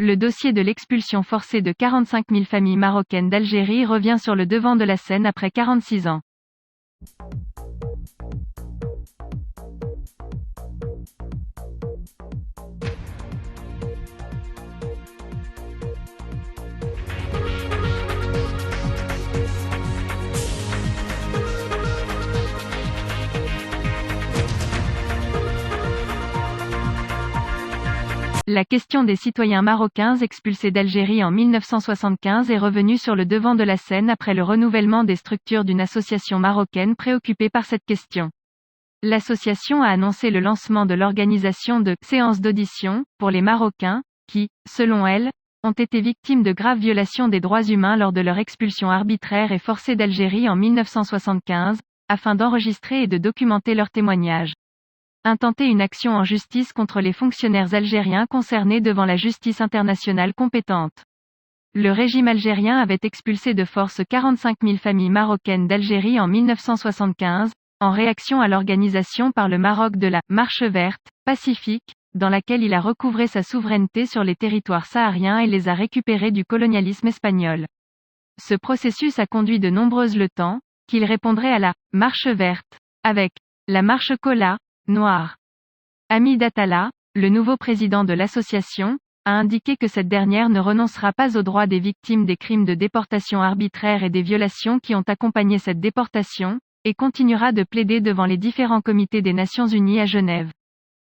Le dossier de l'expulsion forcée de 45 000 familles marocaines d'Algérie revient sur le devant de la scène après 46 ans. La question des citoyens marocains expulsés d'Algérie en 1975 est revenue sur le devant de la scène après le renouvellement des structures d'une association marocaine préoccupée par cette question. L'association a annoncé le lancement de l'organisation de « séances d'audition » pour les Marocains, qui, selon elle, ont été victimes de graves violations des droits humains lors de leur expulsion arbitraire et forcée d'Algérie en 1975, afin d'enregistrer et de documenter leurs témoignages. Intenter une action en justice contre les fonctionnaires algériens concernés devant la justice internationale compétente. Le régime algérien avait expulsé de force 45 000 familles marocaines d'Algérie en 1975, en réaction à l'organisation par le Maroc de la « Marche verte » pacifique, dans laquelle il a recouvré sa souveraineté sur les territoires sahariens et les a récupérés du colonialisme espagnol. Ce processus a conduit de nombreuses le temps, qu'il répondrait à la « Marche verte » avec la Marche Cola, noire. Hamid Attala, le nouveau président de l'association, a indiqué que cette dernière ne renoncera pas aux droits des victimes des crimes de déportation arbitraire et des violations qui ont accompagné cette déportation, et continuera de plaider devant les différents comités des Nations Unies à Genève.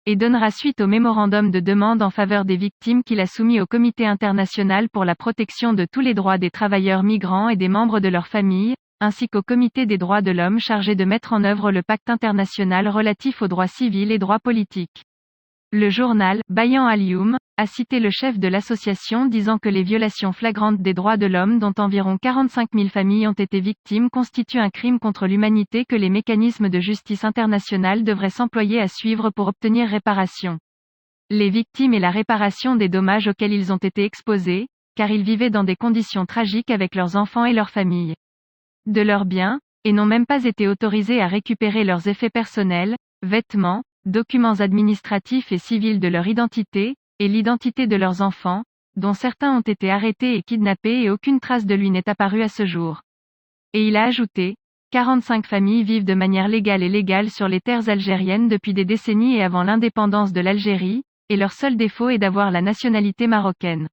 Et donnera suite au mémorandum de demande en faveur des victimes qu'il a soumis au Comité international pour la protection de tous les droits des travailleurs migrants et des membres de leurs familles, ainsi qu'au Comité des droits de l'homme chargé de mettre en œuvre le pacte international relatif aux droits civils et droits politiques. Le journal, Bayan Al-Youm, a cité le chef de l'association disant que les violations flagrantes des droits de l'homme dont environ 45 000 familles ont été victimes constituent un crime contre l'humanité que les mécanismes de justice internationale devraient s'employer à suivre pour obtenir réparation. Les victimes et la réparation des dommages auxquels ils ont été exposés, car ils vivaient dans des conditions tragiques avec leurs enfants et leurs familles. De leurs biens, et n'ont même pas été autorisés à récupérer leurs effets personnels, vêtements, documents administratifs et civils de leur identité, et l'identité de leurs enfants, dont certains ont été arrêtés et kidnappés et aucune trace de lui n'est apparue à ce jour. Et il a ajouté, 45 familles vivent de manière légale et légale sur les terres algériennes depuis des décennies et avant l'indépendance de l'Algérie, et leur seul défaut est d'avoir la nationalité marocaine.